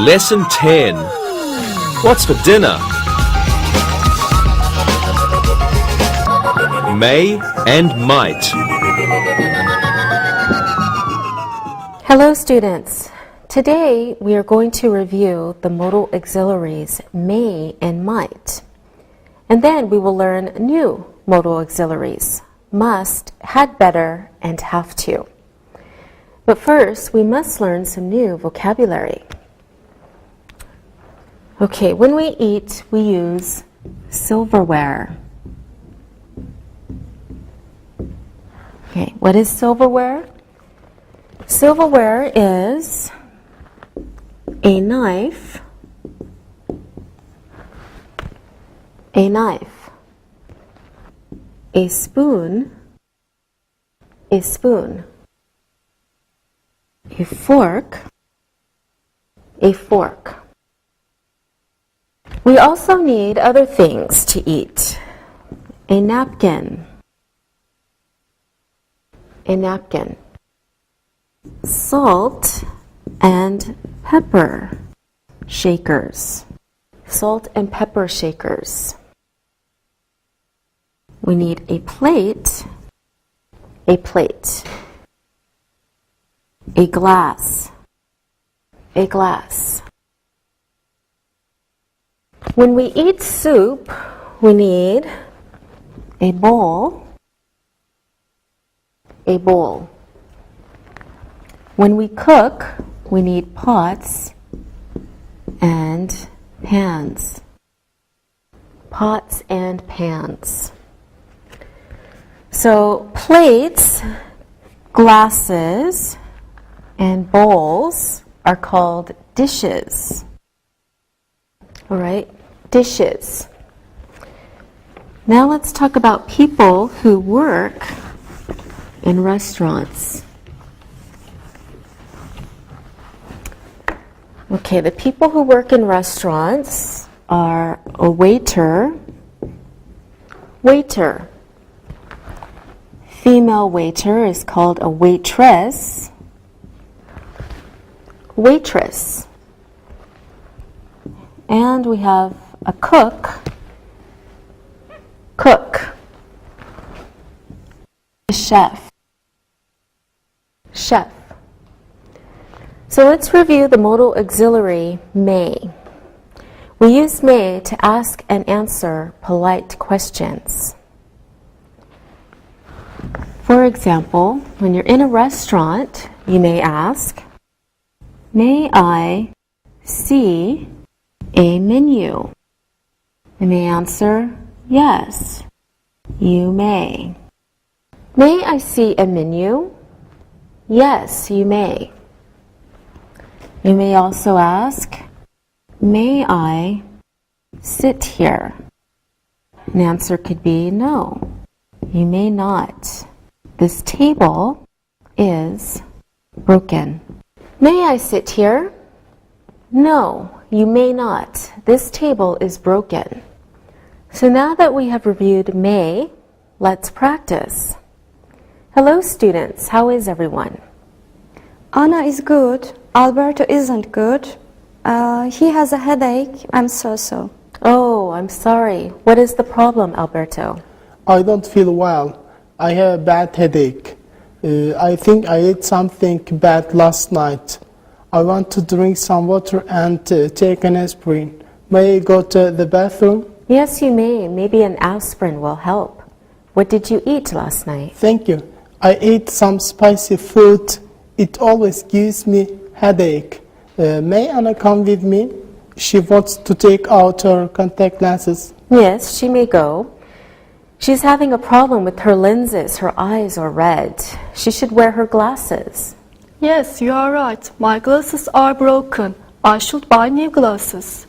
Lesson 10. What's for dinner? May and might. Hello students. Today we are going to review the modal auxiliaries may and might. And then we will learn new modal auxiliaries, must, had better, and have to. But first, we must learn some new vocabulary. Okay, when we eat, we use silverware. Okay, what is silverware? Silverware is a knife, a spoon, a fork, a fork. We also need other things to eat. A napkin, salt and pepper shakers, salt and pepper shakers. We need a plate, a glass. When we eat soup, we need a bowl. When we cook, we need pots and pans. So plates, glasses, and bowls are called dishes. All right, dishes. Now let's talk about people who work in restaurants. Okay, the people who work in restaurants are a waiter. Female waiter is called a waitress. And we have a cook. A chef. So let's review the modal auxiliary may. We use may to ask and answer polite questions. For example, when you're in a restaurant, you may ask, "May I see a menu?" You may answer, "Yes, you may." "May I see a menu?" "Yes, you may." You may also ask, "May I sit here?" An answer could be, "No, you may not. This table is broken." "May I sit here?" "No, you may not. This table is broken." So now that we have reviewed may, let's practice. Hello students, how is everyone? Anna is good. Alberto isn't good. He has a headache. I'm so. Oh, I'm sorry. What is the problem, Alberto? I don't feel well. I have a bad headache. I think I ate something bad last night. I want to drink some water and take an aspirin. May I go to the bathroom? Yes, you may. Maybe an aspirin will help. What did you eat last night? Thank you. I ate some spicy food. It always gives me headache. May Anna come with me? She wants to take out her contact lenses. Yes, she may go. She's having a problem with her lenses. Her eyes are red. She should wear her glasses. Yes, you are right. My glasses are broken. I should buy new glasses.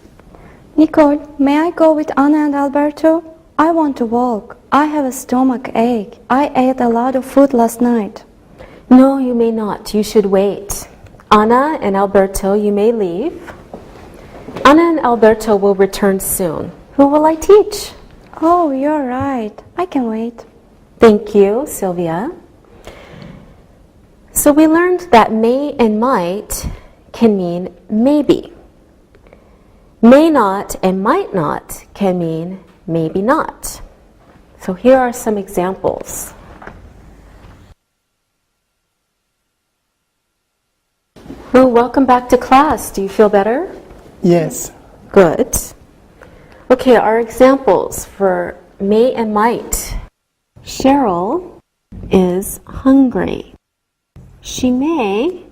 Nicole, may I go with Anna and Alberto? I want to walk. I have a stomach ache. I ate a lot of food last night. No, you may not. You should wait. Anna and Alberto, you may leave. Anna and Alberto will return soon. Who will I teach? Oh, you're right. I can wait. Thank you, Sylvia. So we learned that may and might can mean maybe. May not and might not can mean maybe not. So here are some examples. Well, welcome back to class. Do you feel better? Yes. Good. Okay, our examples for may and might. Cheryl is hungry. She may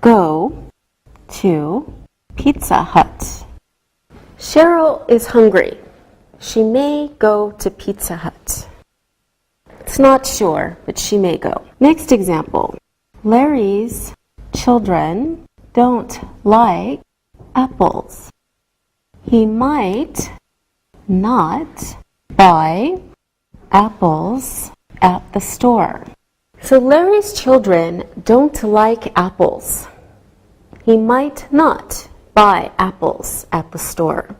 go to Pizza Hut. Cheryl is hungry. She may go to Pizza Hut. It's not sure, but she may go. Next example. Larry's children don't like apples. He might not buy apples at the store. So Larry's children don't like apples. He might not buy apples at the store.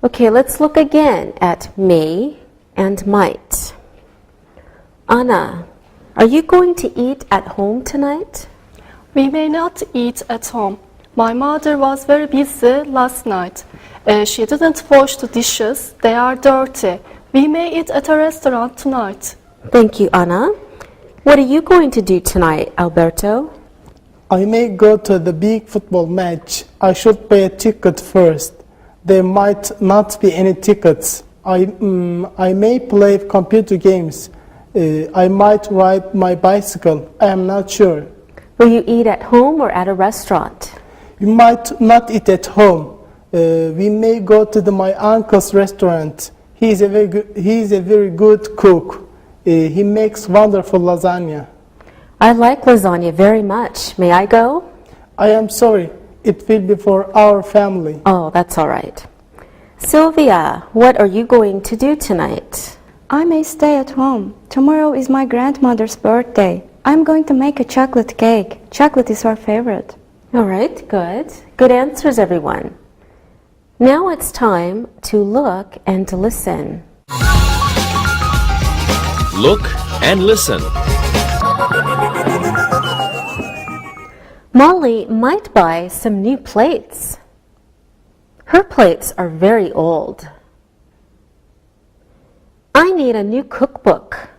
Okay, let's look again at may and might. Anna, are you going to eat at home tonight? We may not eat at home. My mother was very busy last night. She didn't wash the dishes. They are dirty. We may eat at a restaurant tonight. Thank you, Anna. What are you going to do tonight, Alberto? I may go to the big football match. I should pay a ticket first. There might not be any tickets. I may play computer games. I might ride my bicycle. I am not sure. Will you eat at home or at a restaurant? We might not eat at home. We may go to my uncle's restaurant. He is a very good cook. He makes wonderful lasagna. I like lasagna very much. May I go? I am sorry. It will be for our family. Oh, that's all right. Sylvia, what are you going to do tonight? I may stay at home. Tomorrow is my grandmother's birthday. I'm going to make a chocolate cake. Chocolate is her favorite. All right, good. Good answers, everyone. Now it's time to look and to listen. Look and listen. Molly might buy some new plates. Her plates are very old. I need a new cookbook.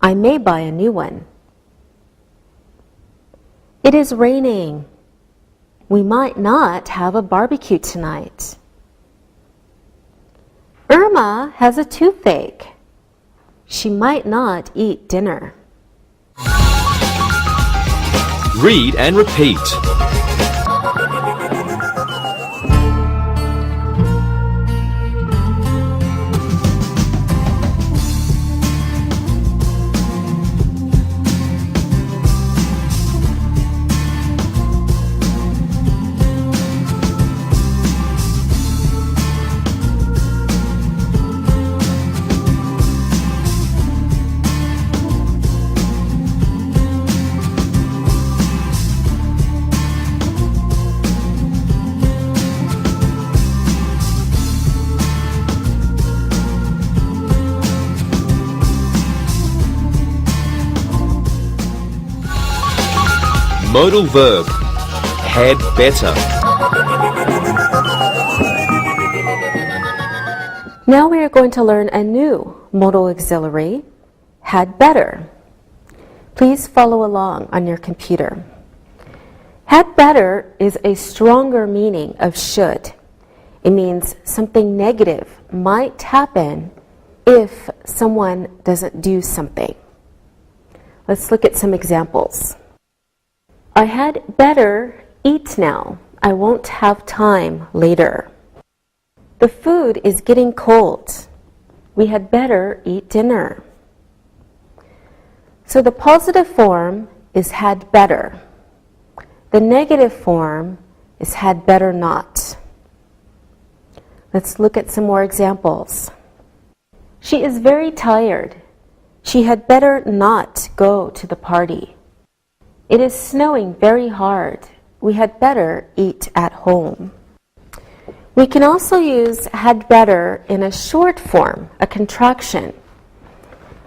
I may buy a new one. It is raining. We might not have a barbecue tonight. Irma has a toothache. She might not eat dinner. Read and repeat. Modal verb. Had better. Now we are going to learn a new modal auxiliary, had better. Please follow along on your computer. Had better is a stronger meaning of should. It means something negative might happen if someone doesn't do something. Let's look at some examples. I had better eat now. I won't have time later. The food is getting cold. We had better eat dinner. So the positive form is had better. The negative form is had better not. Let's look at some more examples. She is very tired. She had better not go to the party. It is snowing very hard. We had better eat at home. We can also use had better in a short form, a contraction.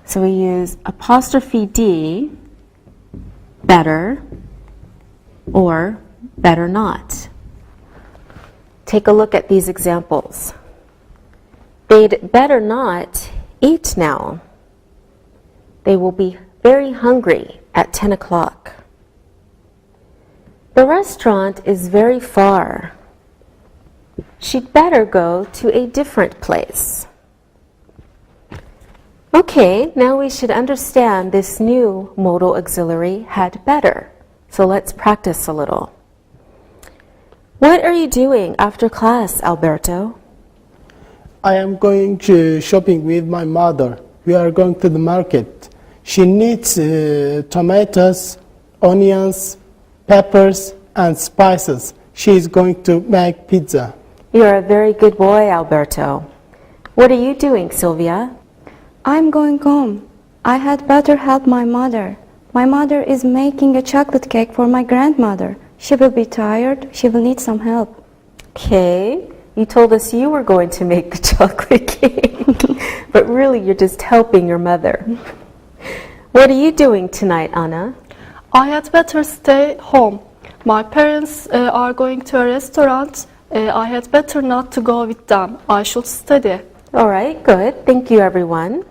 So we use apostrophe D, better, or better not. take a look at these examples. They'd better not eat now. They will be very hungry at 10 o'clock. The restaurant is very far. She'd better go to a different place. Okay, now we should understand this new modal auxiliary had better. So let's practice a little. What are you doing after class, Alberto? I am going shopping with my mother. We are going to the market. She needs tomatoes, onions, peppers, and spices. She is going to make pizza. You're a very good boy, Alberto. What are you doing, Sylvia? I'm going home. I had better help my mother. My mother is making a chocolate cake for my grandmother. She will be tired. She will need some help. Okay, you told us you were going to make the chocolate cake, but really you're just helping your mother. What are you doing tonight, Anna? I had better stay home. My parents are going to a restaurant. I had better not to go with them. I should study. All right, good. Thank you, everyone.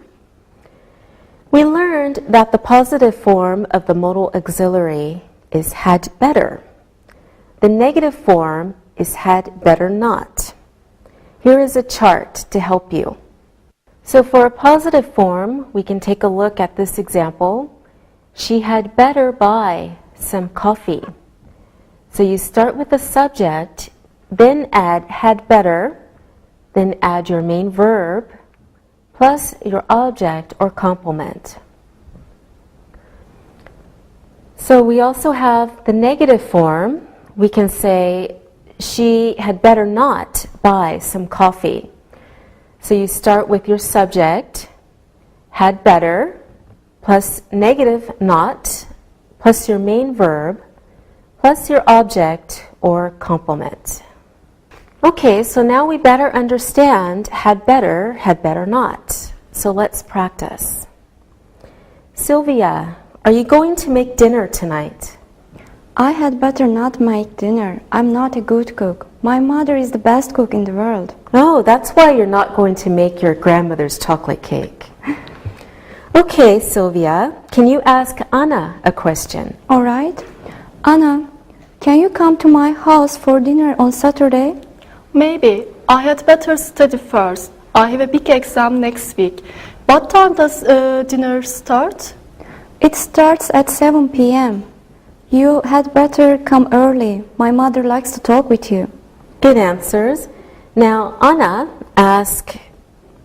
We learned that the positive form of the modal auxiliary is had better. The negative form is had better not. Here is a chart to help you. So for a positive form, we can take a look at this example. She had better buy some coffee. So you start with the subject, then add had better, then add your main verb, plus your object or complement. So we also have the negative form. We can say, she had better not buy some coffee. So you start with your subject, had better, plus negative not, plus your main verb, plus your object or complement. Okay, so now we better understand had better not. So let's practice. Sylvia, are you going to make dinner tonight? I had better not make dinner. I'm not a good cook. My mother is the best cook in the world. Oh, that's why you're not going to make your grandmother's chocolate cake. Okay, Sylvia, can you ask Anna a question? All right. Anna, can you come to my house for dinner on Saturday? Maybe. I had better study first. I have a big exam next week. What time does dinner start? It starts at 7 p.m. You had better come early. My mother likes to talk with you. Good answers. Now, Anna, ask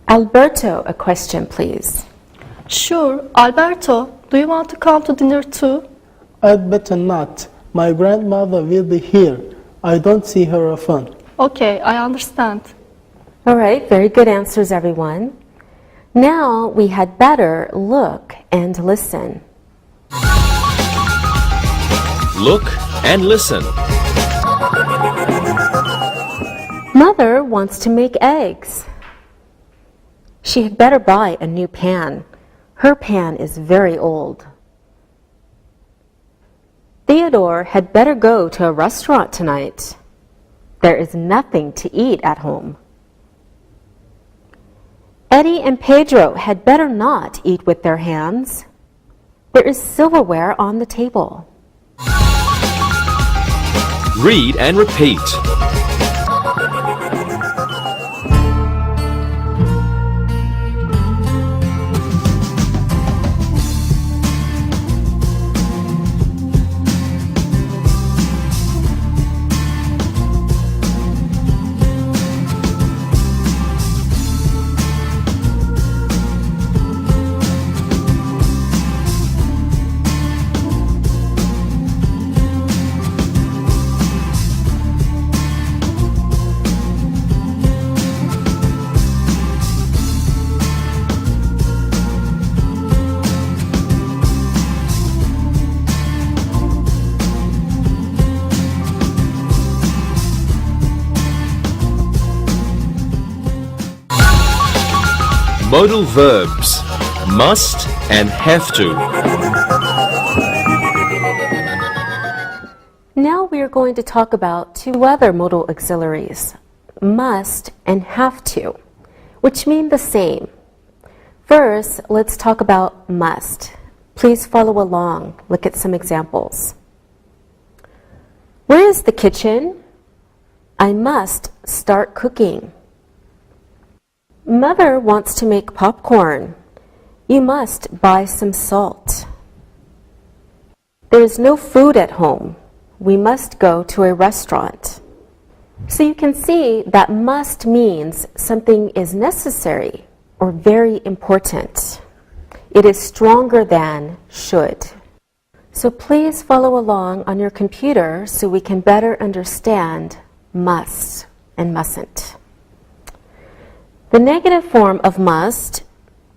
Alberto a question, please. Sure. Alberto, do you want to come to dinner too? I'd better not. My grandmother will be here. I don't see her often. Okay, I understand. All right, very good answers, everyone. Now we had better look and listen. Look and listen. Mother wants to make eggs. She had better buy a new pan. Her pan is very old. Theodore had better go to a restaurant tonight. There is nothing to eat at home. Eddie and Pedro had better not eat with their hands. There is silverware on the table. Read and repeat. Modal verbs must and have to. Now we are going to talk about two other modal auxiliaries, must and have to, which mean the same. First, let's talk about must. Please follow along. Look at some examples. Where is the kitchen? I must start cooking. Mother wants to make popcorn. You must buy some salt. There is no food at home. We must go to a restaurant. So you can see that must means something is necessary or very important. It is stronger than should. So please follow along on your computer so we can better understand must and mustn't. The negative form of must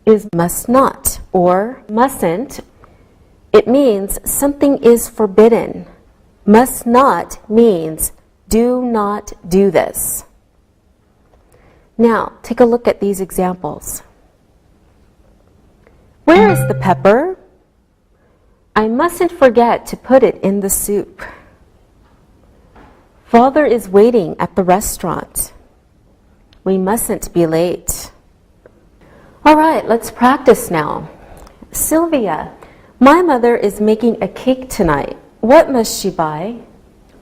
is must not or mustn't. It means something is forbidden. Must not means do not do this. Now, take a look at these examples. Where is the pepper? I mustn't forget to put it in the soup. Father is waiting at the restaurant. We mustn't be late. All right, let's practice now. Sylvia, my mother is making a cake tonight. What must she buy?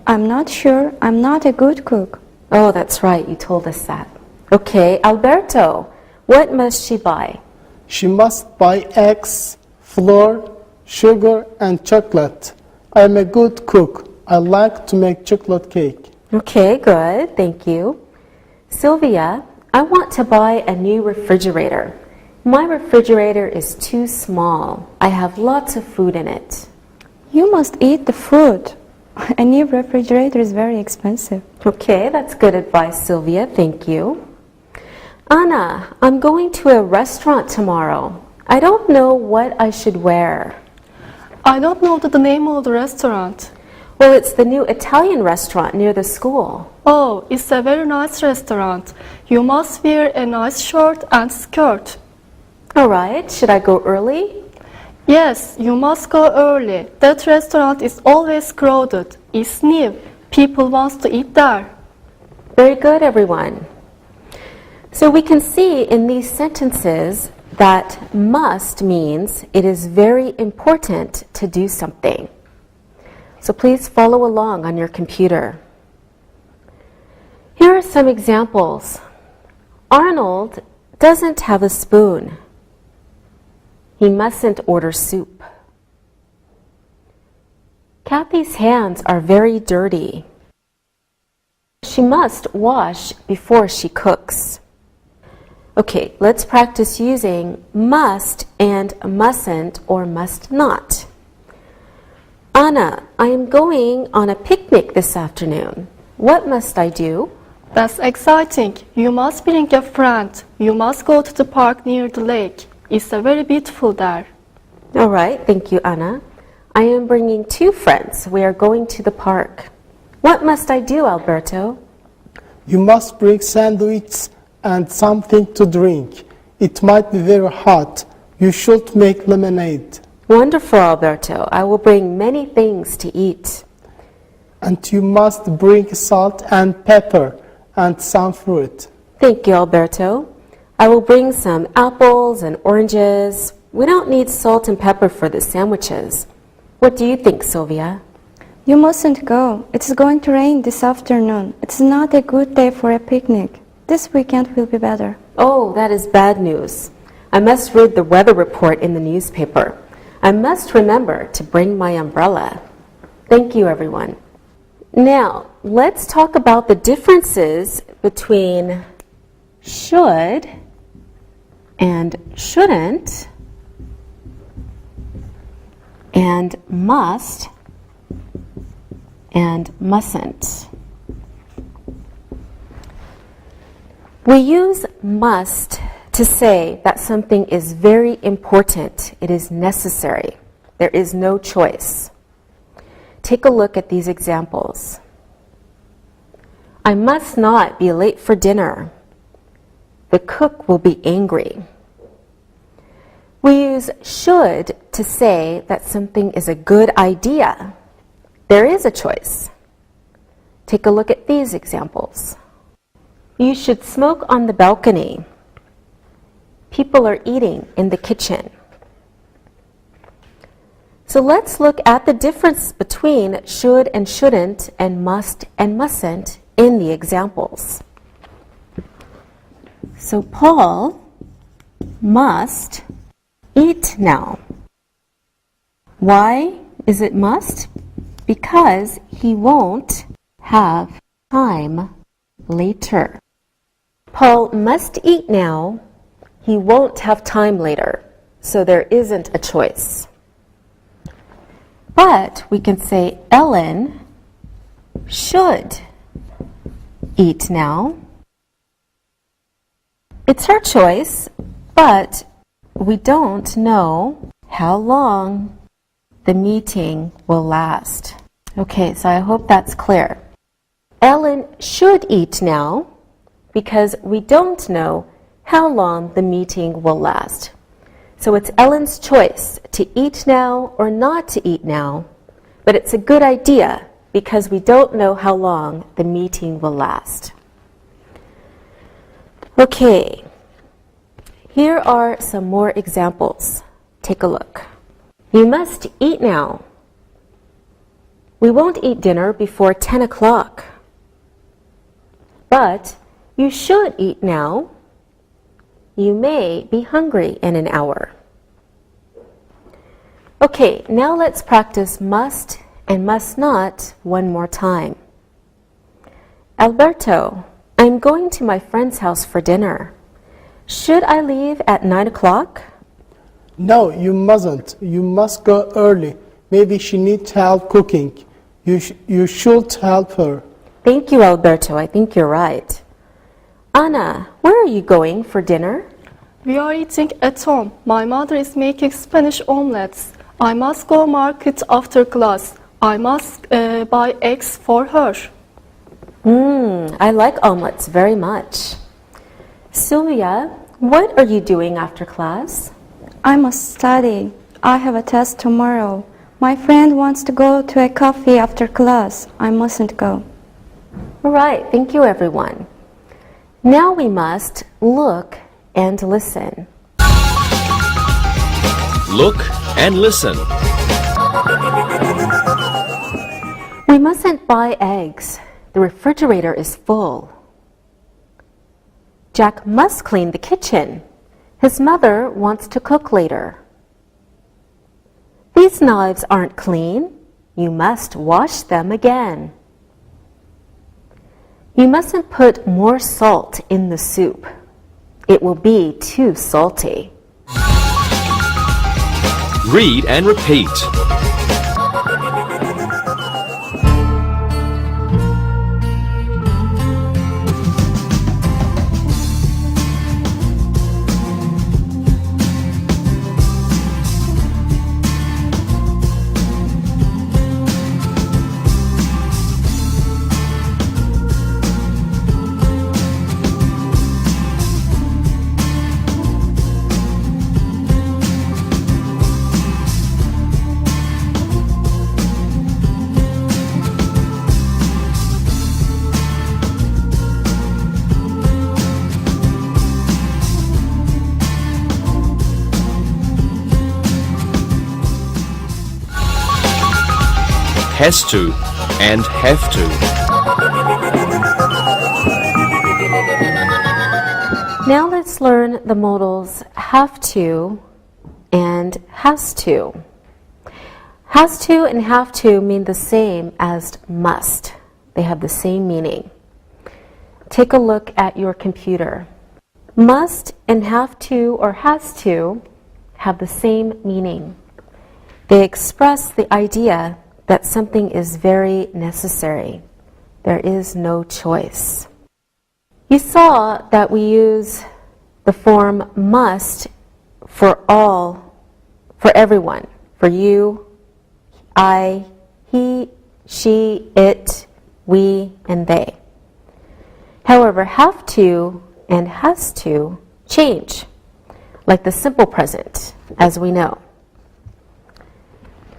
I'm not sure. I'm not a good cook. Oh, that's right. You told us that. Okay, Alberto, what must she buy? She must buy eggs, flour, sugar, and chocolate. I'm a good cook. I like to make chocolate cake. Okay, good. Thank you. Sylvia, I want to buy a new refrigerator. My refrigerator is too small. I have lots of food in it. You must eat the food. A new refrigerator is very expensive. Okay, that's good advice, Sylvia. Thank you. Anna, I'm going to a restaurant tomorrow. I don't know what I should wear. I don't know the name of the restaurant. Well, it's the new Italian restaurant near the school. Oh, it's a very nice restaurant. You must wear a nice shirt and skirt. All right, should I go early? Yes, you must go early. That restaurant is always crowded. It's new. People want to eat there. Very good, everyone. So we can see in these sentences that must means it is very important to do something. So please follow along on your computer. Here are some examples. Arnold doesn't have a spoon. He mustn't order soup. Kathy's hands are very dirty. She must wash before she cooks. Okay, let's practice using must and mustn't or must not. Anna, I am going on a picnic this afternoon. What must I do? That's exciting. You must bring a friend. You must go to the park near the lake. It's very beautiful there. All right, thank you, Anna. I am bringing 2 friends. We are going to the park. What must I do, Alberto? You must bring sandwiches and something to drink. It might be very hot. You should make lemonade. Wonderful, Alberto. I will bring many things to eat. And you must bring salt and pepper and some fruit. Thank you, Alberto. I will bring some apples and oranges. We don't need salt and pepper for the sandwiches. What do you think, Sylvia? You mustn't go. It's going to rain this afternoon. It's not a good day for a picnic. This weekend will be better. Oh, that is bad news. I must read the weather report in the newspaper. I must remember to bring my umbrella. Thank you, everyone. Now, let's talk about the differences between should and shouldn't and must and mustn't. We use must to say that something is very important. It is necessary. There is no choice. Take a look at these examples. I must not be late for dinner. The cook will be angry. We use should to say that something is a good idea. There is a choice. Take a look at these examples. You should smoke on the balcony. People are eating in the kitchen. So let's look at the difference between should and shouldn't and must and mustn't in the examples. So Paul must eat now. Why is it must? Because he won't have time later. Paul must eat now. He won't have time later. So there isn't a choice. But we can say Ellen should eat now. It's her choice, but we don't know how long the meeting will last. Okay, so I hope that's clear. Ellen should eat now because we don't know how long the meeting will last. So it's Ellen's choice to eat now or not to eat now, but it's a good idea because we don't know how long the meeting will last. Okay, here are some more examples. Take a look. You must eat now. We won't eat dinner before 10 o'clock. But you should eat now. You may be hungry in an hour. Okay, now let's practice must and must not one more time. Alberto, I'm going to my friend's house for dinner. Should I leave at 9 o'clock? No, you mustn't. You must go early. Maybe she needs help cooking. You should help her. Thank you, Alberto. I think you're right. Anna, where are you going for dinner? We are eating at home. My mother is making Spanish omelets. I must go market after class. I must buy eggs for her. I like omelets very much. Sylvia, what are you doing after class? I must study. I have a test tomorrow. My friend wants to go to a coffee after class. I mustn't go. All right, thank you, everyone. Now we must look and listen. Look and listen. We mustn't buy eggs. The refrigerator is full. Jack must clean the kitchen. His mother wants to cook later. These knives aren't clean. You must wash them again. You mustn't put more salt in the soup. It will be too salty. Read and repeat. Has to and have to. Now let's learn the modals have to and has to. Has to and have to mean the same as must. They have the same meaning. Take a look at your computer. Must and have to or has to have the same meaning. They express the idea that something is very necessary. There is no choice. You saw that we use the form must for everyone, for you, I, he, she, it, we, and they. However, have to and has to change, like the simple present, as we know.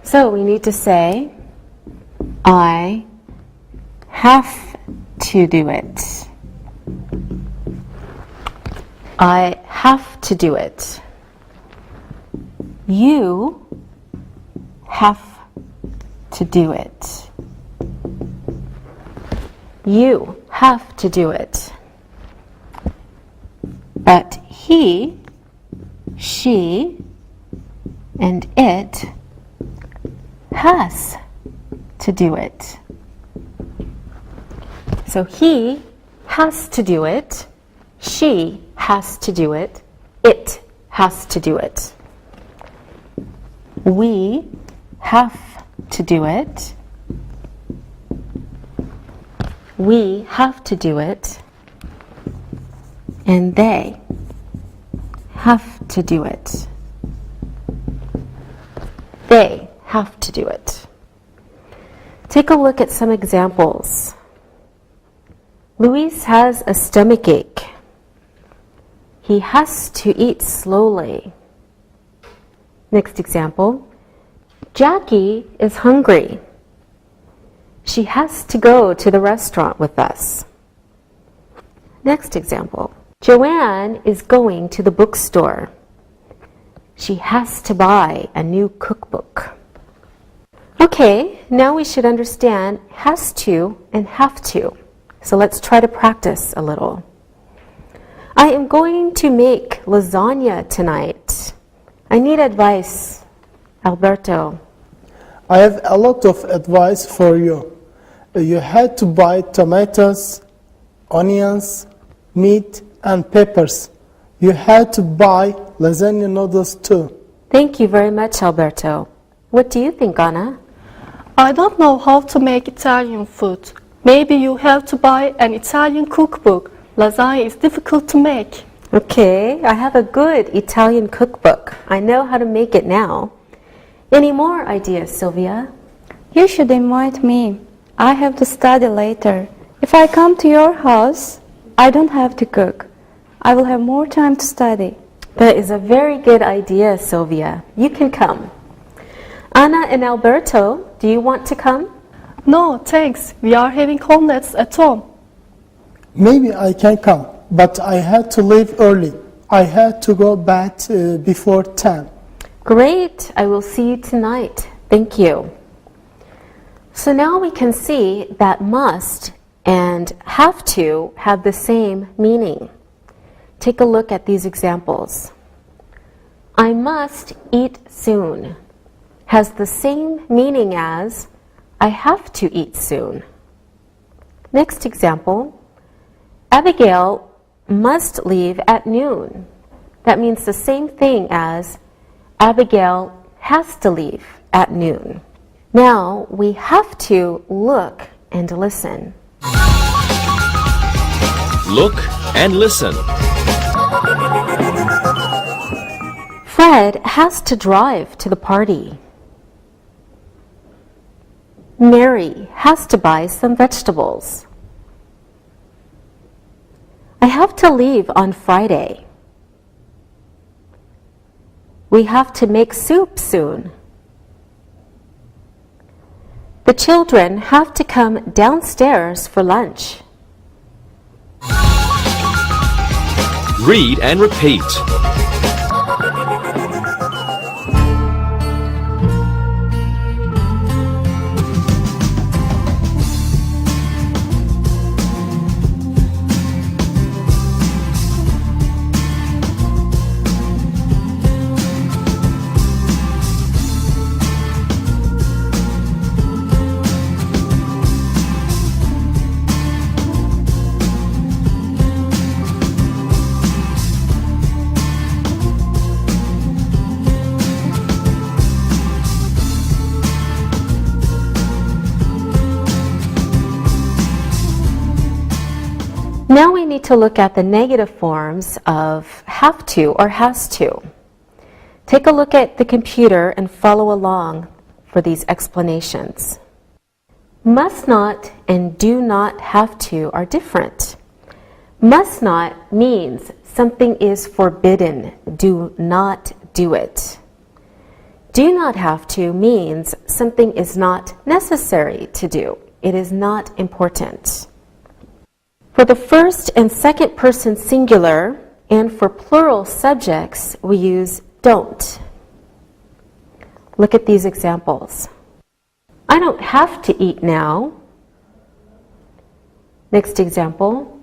So we need to say, I have to do it. I have to do it. You have to do it. You have to do it. But he, she, and it has to do it. So he has to do it. She has to do it. It has to do it. We have to do it. We have to do it. And they have to do it. They have to do it. Take a look at some examples. Luis has a stomach ache. He has to eat slowly. Next example. Jackie is hungry. She has to go to the restaurant with us. Next example. Joanne is going to the bookstore. She has to buy a new cookbook. Okay, now we should understand has to and have to. So let's try to practice a little. I am going to make lasagna tonight. I need advice, Alberto. I have a lot of advice for you. You had to buy tomatoes, onions, meat, and peppers. You had to buy lasagna noodles too. Thank you very much, Alberto. What do you think, Anna? I don't know how to make Italian food. Maybe you have to buy an Italian cookbook. Lasagna is difficult to make. Okay, I have a good Italian cookbook. I know how to make it now. Any more ideas, Sylvia? You should invite me. I have to study later. If I come to your house, I don't have to cook. I will have more time to study. That is a very good idea, Sylvia. You can come. Anna and Alberto, do you want to come? No, thanks. We are having omelets at home. Maybe I can come, but I had to leave early. I had to go back before 10. Great. I will see you tonight. Thank you. So now we can see that must and have to have the same meaning. Take a look at these examples. I must eat soon has the same meaning as I have to eat soon. Next example, Abigail must leave at noon. That means the same thing as Abigail has to leave at noon. Now we have to look and listen. Look and listen. Fred has to drive to the party. Mary has to buy some vegetables. I have to leave on Friday. We have to make soup soon. The children have to come downstairs for lunch. Read and repeat. Now we need to look at the negative forms of have to or has to. Take a look at the computer and follow along for these explanations. Must not and do not have to are different. Must not means something is forbidden, do not do it. Do not have to means something is not necessary to do, it is not important. For the first and second person singular and for plural subjects, we use don't. Look at these examples. I don't have to eat now. Next example,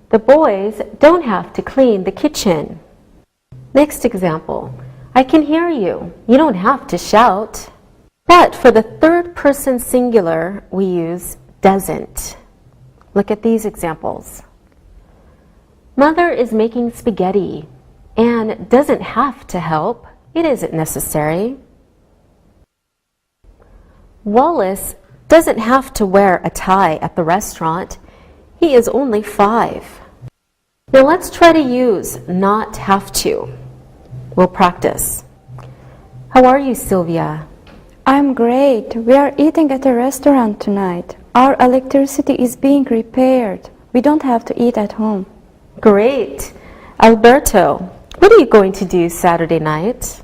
the boys don't have to clean the kitchen. Next example, I can hear you. You don't have to shout. But for the third person singular, we use doesn't. Look at these examples. Mother is making spaghetti. Anne doesn't have to help. It isn't necessary. Wallace doesn't have to wear a tie at the restaurant. He is only 5. Now let's try to use not have to. We'll practice. How are you, Sylvia? I'm great. We are eating at a restaurant tonight. Our electricity is being repaired. We don't have to eat at home. Great. Alberto, what are you going to do Saturday night?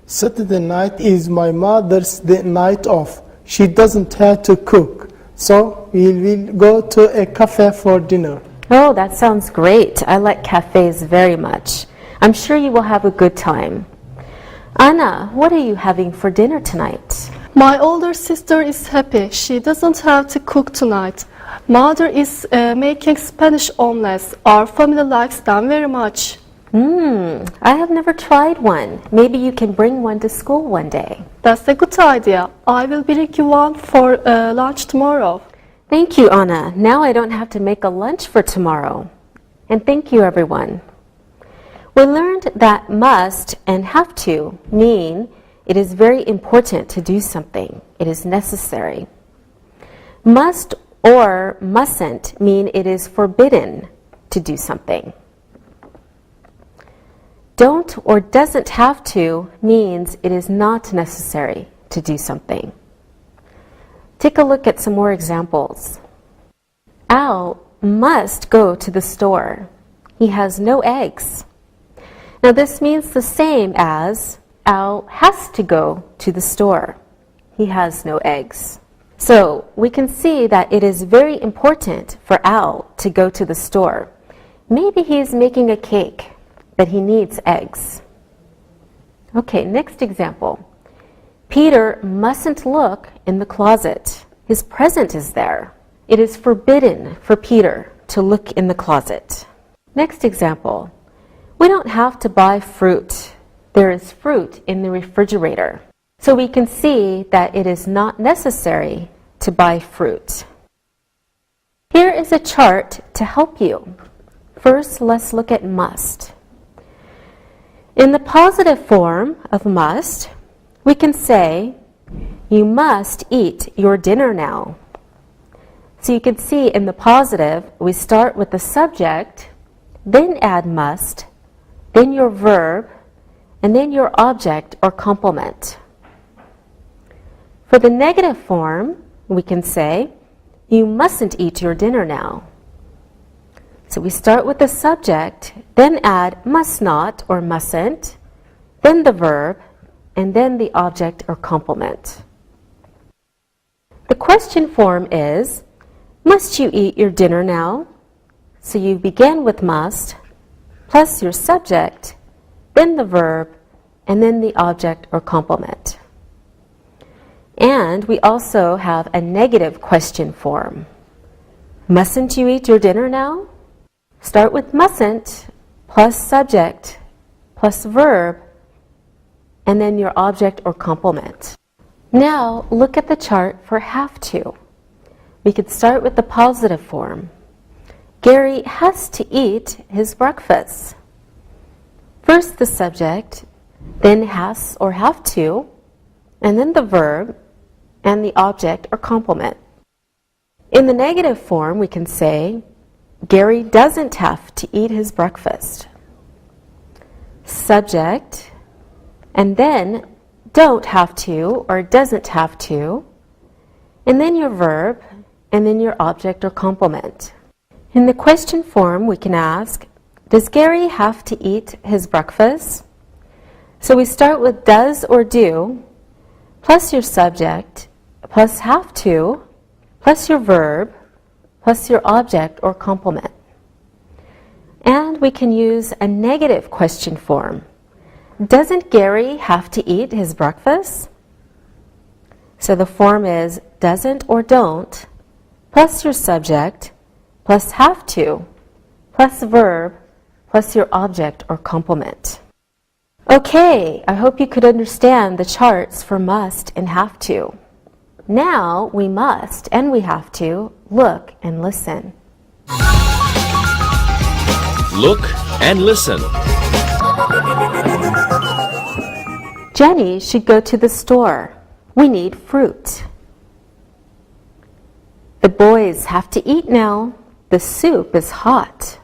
Saturday night is my mother's night off. She doesn't have to cook, so we will go to a cafe for dinner. Oh, that sounds great. I like cafes very much. I'm sure you will have a good time. Anna, what are you having for dinner tonight? My older sister is happy. She doesn't have to cook tonight. Mother is making Spanish omelets. Our family likes them very much. I have never tried one. Maybe you can bring one to school one day. That's a good idea. I will bring you one for lunch tomorrow. Thank you, Anna. Now I don't have to make a lunch for tomorrow. And thank you, everyone. We learned that must and have to mean it is very important to do something. It is necessary. Must or mustn't mean it is forbidden to do something. Don't or doesn't have to means it is not necessary to do something. Take a look at some more examples. Al must go to the store. He has no eggs. Now this means the same as Al has to go to the store. He has no eggs. So we can see that it is very important for Al to go to the store. Maybe he is making a cake, but he needs eggs. Okay, next example. Peter mustn't look in the closet. His present is there. It is forbidden for Peter to look in the closet. Next example. We don't have to buy fruit. There is fruit in the refrigerator. So we can see that it is not necessary to buy fruit. Here is a chart to help you. First, let's look at must. In the positive form of must, we can say, you must eat your dinner now. So you can see in the positive, we start with the subject, then add must, then your verb, and then your object or complement. For the negative form, we can say, you mustn't eat your dinner now. So we start with the subject, then add must not or mustn't, then the verb, and then the object or complement. The question form is, must you eat your dinner now? So you begin with must, plus your subject, then the verb, and then the object or complement. And we also have a negative question form. Mustn't you eat your dinner now? Start with mustn't, plus subject, plus verb, and then your object or complement. Now look at the chart for have to. We could start with the positive form. Gary has to eat his breakfast. First the subject, then has or have to, and then the verb, and the object or complement. In the negative form, we can say, Gary doesn't have to eat his breakfast. Subject, and then don't have to or doesn't have to, and then your verb, and then your object or complement. In the question form, we can ask, does Gary have to eat his breakfast? So we start with does or do, plus your subject, plus have to, plus your verb, plus your object or complement. And we can use a negative question form. Doesn't Gary have to eat his breakfast? So the form is doesn't or don't, plus your subject, plus have to, plus verb, plus your object or complement. Okay, I hope you could understand the charts for must and have to. Now we must and we have to look and listen. Look and listen. Jenny should go to the store. We need fruit. The boys have to eat now. The soup is hot.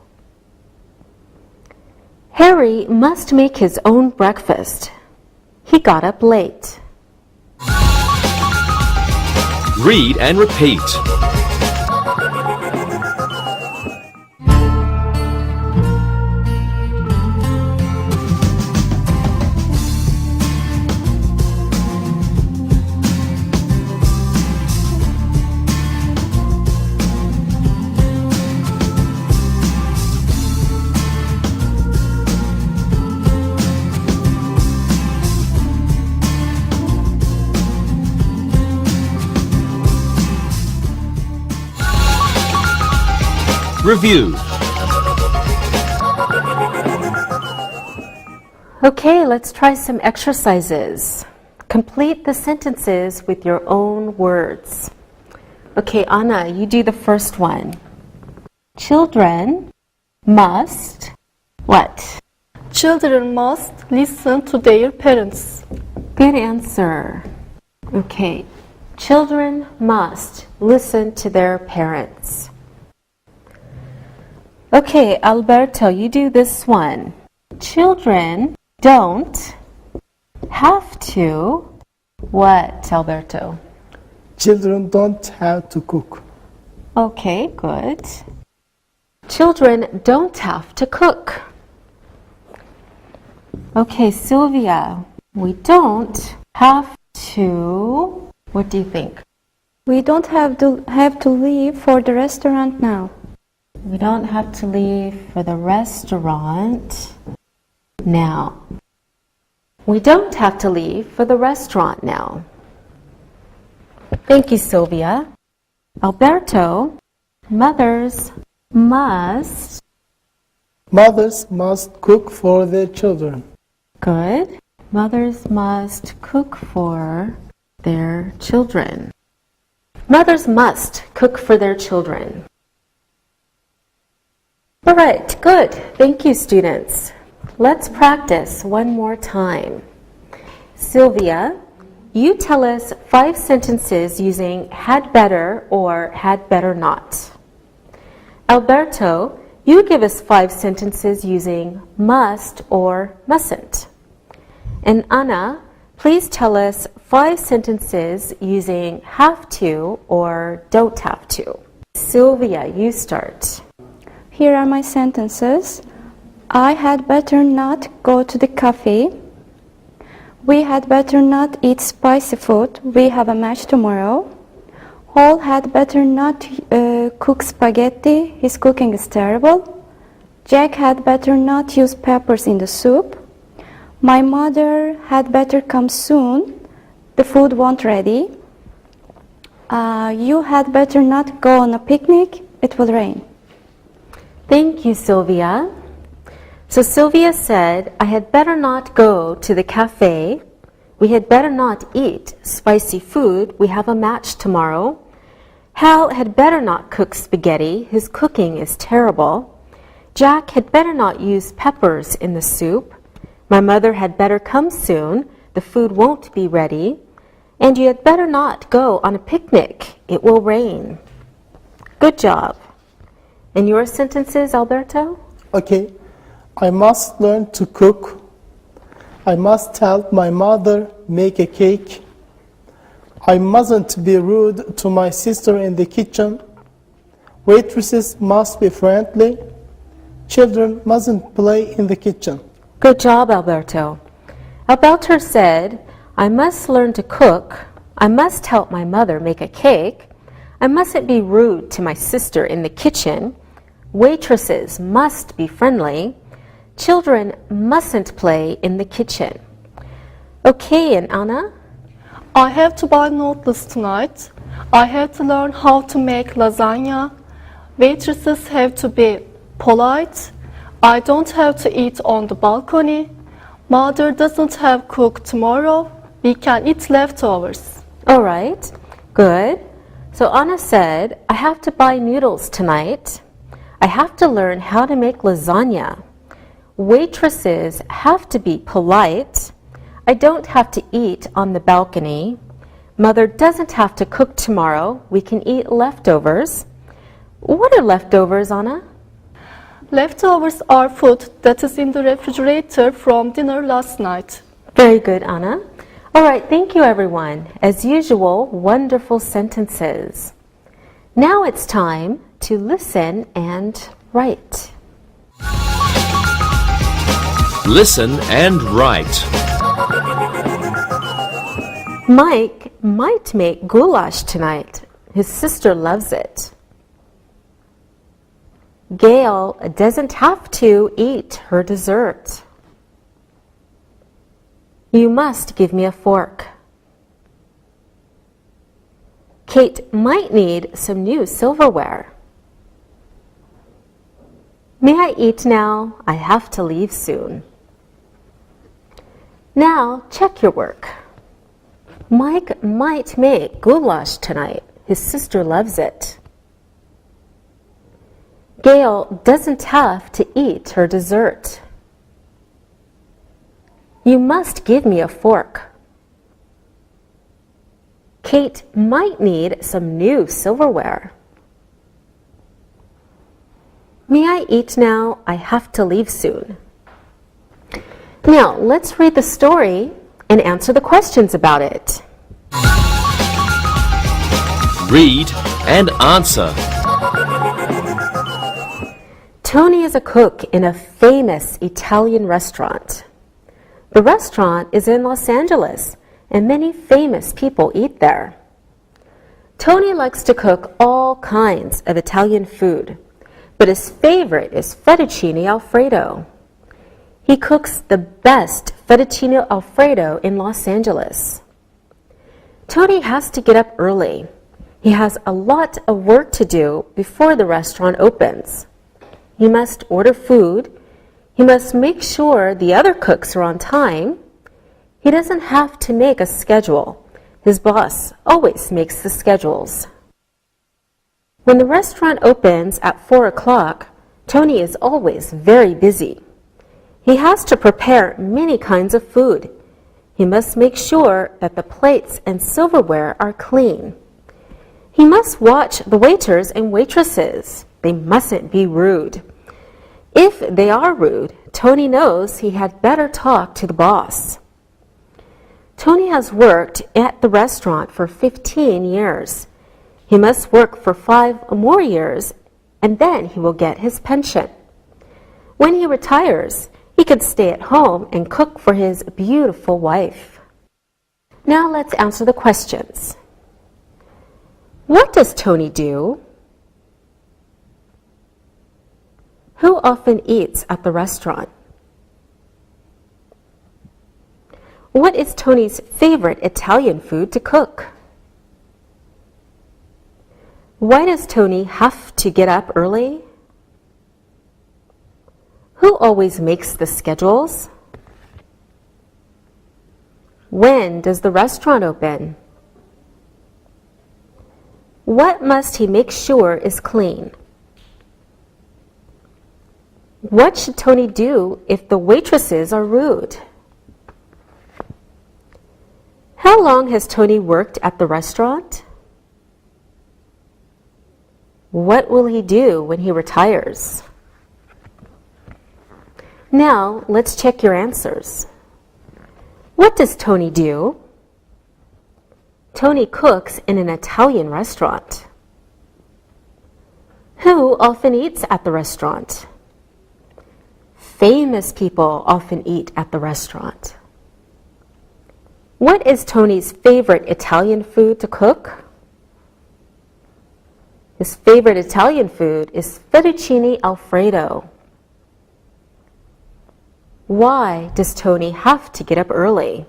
Harry must make his own breakfast. He got up late. Read and repeat. Review. Okay, let's try some exercises. Complete the sentences with your own words. Okay, Anna, you do the first one. Children must what? Children must listen to their parents. Good answer. Okay, children must listen to their parents. Okay, Alberto, you do this one. Children don't have to what, Alberto? Children don't have to cook. Okay, good. Children don't have to cook. Okay, Sylvia, we don't have to, what do you think? We don't have to leave for the restaurant now. We don't have to leave for the restaurant now. We don't have to leave for the restaurant now. Thank you, Sylvia. Alberto, mothers must. Mothers must cook for their children. Good. Mothers must cook for their children. Mothers must cook for their children. All right, good. Thank you, students. Let's practice one more time. Sylvia, you tell us 5 sentences using had better or had better not. Alberto, you give us 5 sentences using must or mustn't. And Anna, please tell us 5 sentences using have to or don't have to. Sylvia, you start. Here are my sentences. I had better not go to the cafe. We had better not eat spicy food. We have a match tomorrow. Paul had better not cook spaghetti. His cooking is terrible. Jack had better not use peppers in the soup. My mother had better come soon. The food won't ready. You had better not go on a picnic. It will rain. Thank you, Sylvia. So Sylvia said, I had better not go to the cafe. We had better not eat spicy food. We have a match tomorrow. Hal had better not cook spaghetti. His cooking is terrible. Jack had better not use peppers in the soup. My mother had better come soon. The food won't be ready. And you had better not go on a picnic. It will rain. Good job. And your sentences, Alberto? Okay. I must learn to cook. I must help my mother make a cake. I mustn't be rude to my sister in the kitchen. Waitresses must be friendly. Children mustn't play in the kitchen. Good job, Alberto. Alberto said, I must learn to cook. I must help my mother make a cake. I mustn't be rude to my sister in the kitchen. Waitresses must be friendly. Children mustn't play in the kitchen. Okay, and Anna? I have to buy noodles tonight. I have to learn how to make lasagna. Waitresses have to be polite. I don't have to eat on the balcony. Mother doesn't have cook tomorrow. We can eat leftovers. All right, good. So Anna said, I have to buy noodles tonight. I have to learn how to make lasagna. Waitresses have to be polite. I don't have to eat on the balcony. Mother doesn't have to cook tomorrow. We can eat leftovers. What are leftovers, Anna? Leftovers are food that is in the refrigerator from dinner last night. Very good, Anna. All right, thank you, everyone. As usual, wonderful sentences. Now it's time to listen and write. Listen and write. Mike might make goulash tonight. His sister loves it. Gail doesn't have to eat her dessert. You must give me a fork. Kate might need some new silverware. May I eat now? I have to leave soon. Now check your work. Mike might make goulash tonight. His sister loves it. Gail doesn't have to eat her dessert. You must give me a fork. Kate might need some new silverware. May I eat now? I have to leave soon. Now, let's read the story and answer the questions about it. Read and answer. Tony is a cook in a famous Italian restaurant. The restaurant is in Los Angeles, and many famous people eat there. Tony likes to cook all kinds of Italian food, but his favorite is fettuccine alfredo. He cooks the best fettuccine alfredo in Los Angeles. Tony has to get up early. He has a lot of work to do before the restaurant opens. He must order food. He must make sure the other cooks are on time. He doesn't have to make a schedule. His boss always makes the schedules. When the restaurant opens at 4 o'clock, Tony is always very busy. He has to prepare many kinds of food. He must make sure that the plates and silverware are clean. He must watch the waiters and waitresses. They mustn't be rude. If they are rude, Tony knows he had better talk to the boss. Tony has worked at the restaurant for 15 years. He must work for 5 more years, and then he will get his pension. When he retires, he can stay at home and cook for his beautiful wife. Now let's answer the questions. What does Tony do? Who often eats at the restaurant? What is Tony's favorite Italian food to cook? Why does Tony have to get up early? Who always makes the schedules? When does the restaurant open? What must he make sure is clean? What should Tony do if the waitresses are rude? How long has Tony worked at the restaurant? What will he do when he retires? Now, let's check your answers. What does Tony do? Tony cooks in an Italian restaurant. Who often eats at the restaurant? Famous people often eat at the restaurant. What is Tony's favorite Italian food to cook? His favorite Italian food is fettuccine alfredo. Why does Tony have to get up early?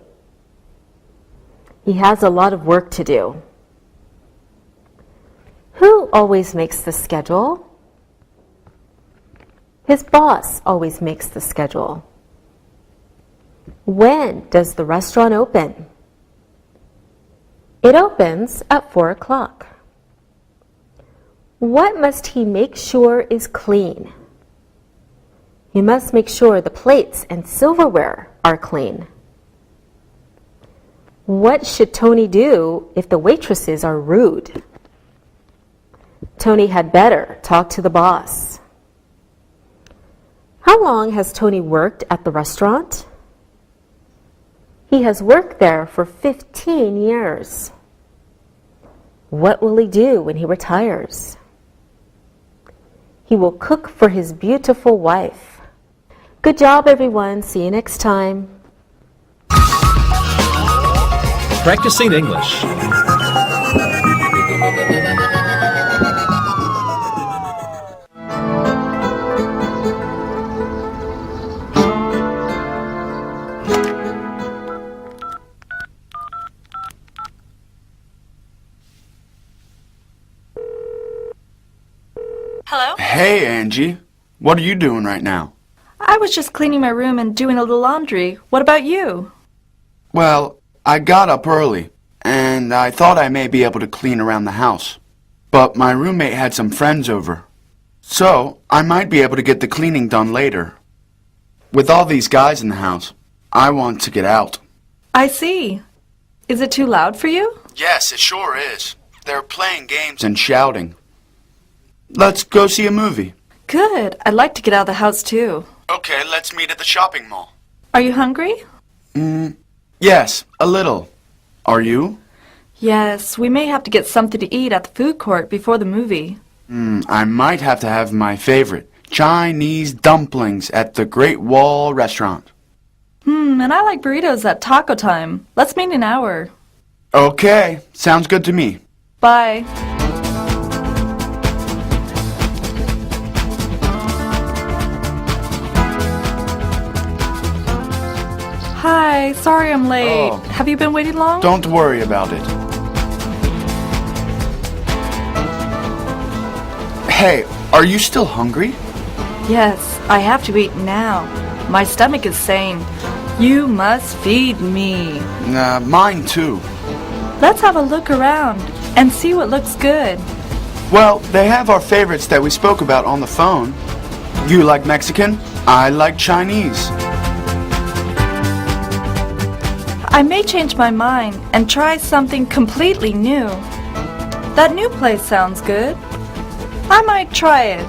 He has a lot of work to do. Who always makes the schedule? His boss always makes the schedule. When does the restaurant open? It opens at 4 o'clock. What must he make sure is clean? He must make sure the plates and silverware are clean. What should Tony do if the waitresses are rude? Tony had better talk to the boss. How long has Tony worked at the restaurant? He has worked there for 15 years. What will he do when he retires? He will cook for his beautiful wife. Good job, everyone. See you next time. Practicing English. Hello? Hey, Angie. What are you doing right now? I was just cleaning my room and doing a little laundry. What about you? Well, I got up early, and I thought I may be able to clean around the house. But my roommate had some friends over. So, I might be able to get the cleaning done later. With all these guys in the house, I want to get out. I see. Is it too loud for you? Yes, it sure is. They're playing games and shouting. Let's go see a movie. Good. I'd like to get out of the house too. Okay, let's meet at the shopping mall. Are you hungry? Yes, a little. Are you? Yes, we may have to get something to eat at the food court before the movie. I might have to have my favorite, Chinese dumplings at the Great Wall Restaurant. And I like burritos at Taco Time. Let's meet in an hour. Okay, sounds good to me. Bye. Hi, sorry I'm late. Oh. Have you been waiting long? Don't worry about it. Hey, are you still hungry? Yes, I have to eat now. My stomach is saying, you must feed me. Mine too. Let's have a look around and see what looks good. Well, they have our favorites that we spoke about on the phone. You like Mexican? I like Chinese. I may change my mind and try something completely new. That new place sounds good. I might try it.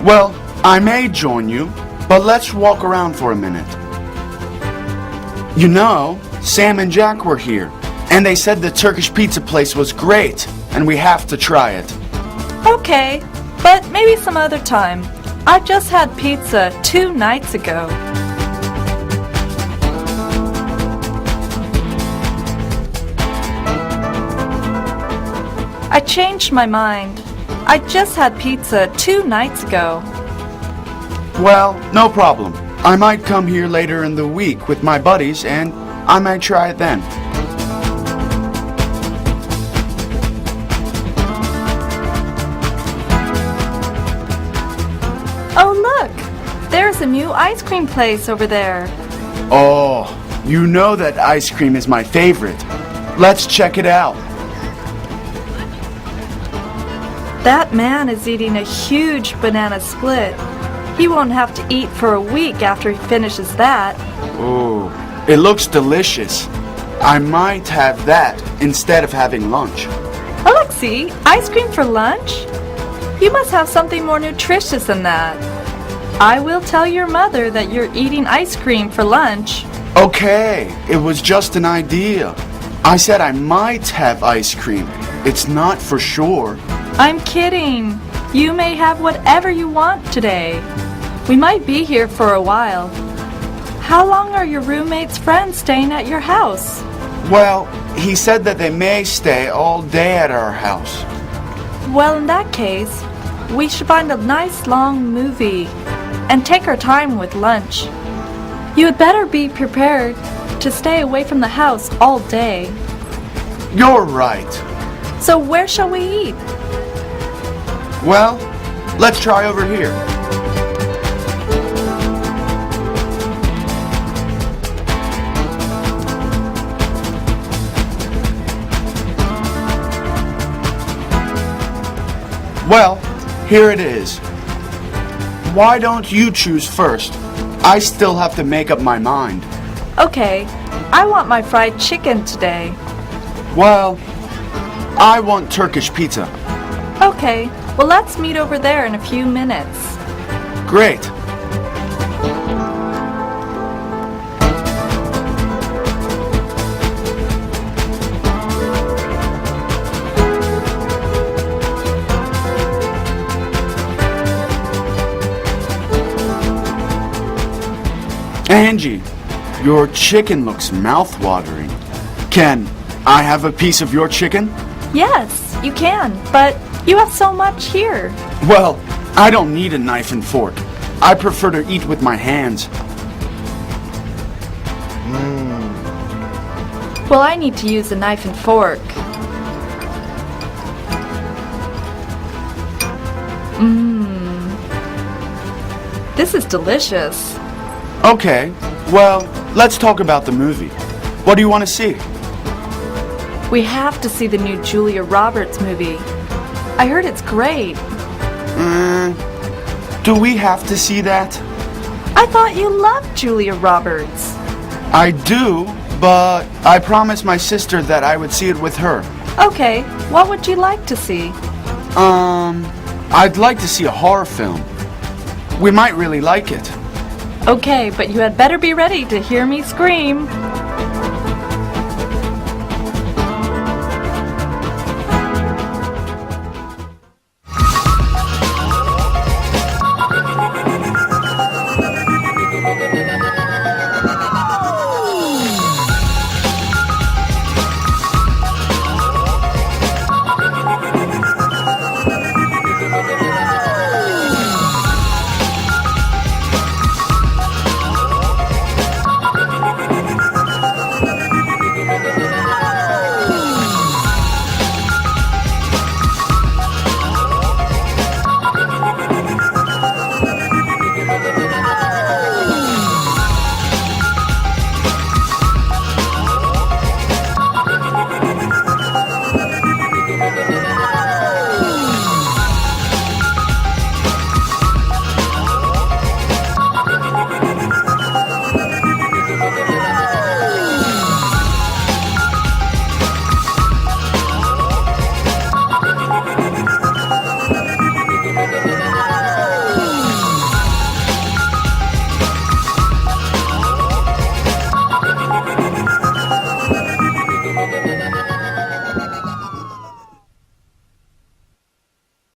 Well, I may join you, but let's walk around for a minute. You know, Sam and Jack were here, and they said the Turkish pizza place was great, and we have to try it. Okay, but maybe some other time. I just had pizza 2 nights ago. I changed my mind. I just had pizza 2 nights ago. Well, no problem. I might come here later in the week with my buddies, and I might try it then. Oh, look! There's a new ice cream place over there. Oh, you know that ice cream is my favorite. Let's check it out. That man is eating a huge banana split. He won't have to eat for a week after he finishes that. Oh, it looks delicious. I might have that instead of having lunch. Alexei, ice cream for lunch? You must have something more nutritious than that. I will tell your mother that you're eating ice cream for lunch. Okay, it was just an idea. I said I might have ice cream. It's not for sure. I'm kidding. You may have whatever you want today. We might be here for a while. How long are your roommate's friends staying at your house? Well, he said that they may stay all day at our house. Well, in that case, we should find a nice long movie and take our time with lunch. You had better be prepared to stay away from the house all day. You're right. So where shall we eat? Well, let's try over here. Well, here it is. Why don't you choose first? I still have to make up my mind. Okay, I want my fried chicken today. Well, I want Turkish pizza. Okay, well let's meet over there in a few minutes. Great. Angie, your chicken looks mouth-watering. Can I have a piece of your chicken? Yes, you can, but you have so much here. Well, I don't need a knife and fork. I prefer to eat with my hands. Well, I need to use a knife and fork. This is delicious. Okay, well, let's talk about the movie. What do you want to see? We have to see the new Julia Roberts movie. I heard it's great. Do we have to see that? I thought you loved Julia Roberts. I do, but I promised my sister that I would see it with her. Okay, what would you like to see? I'd like to see a horror film. We might really like it. Okay, but you had better be ready to hear me scream.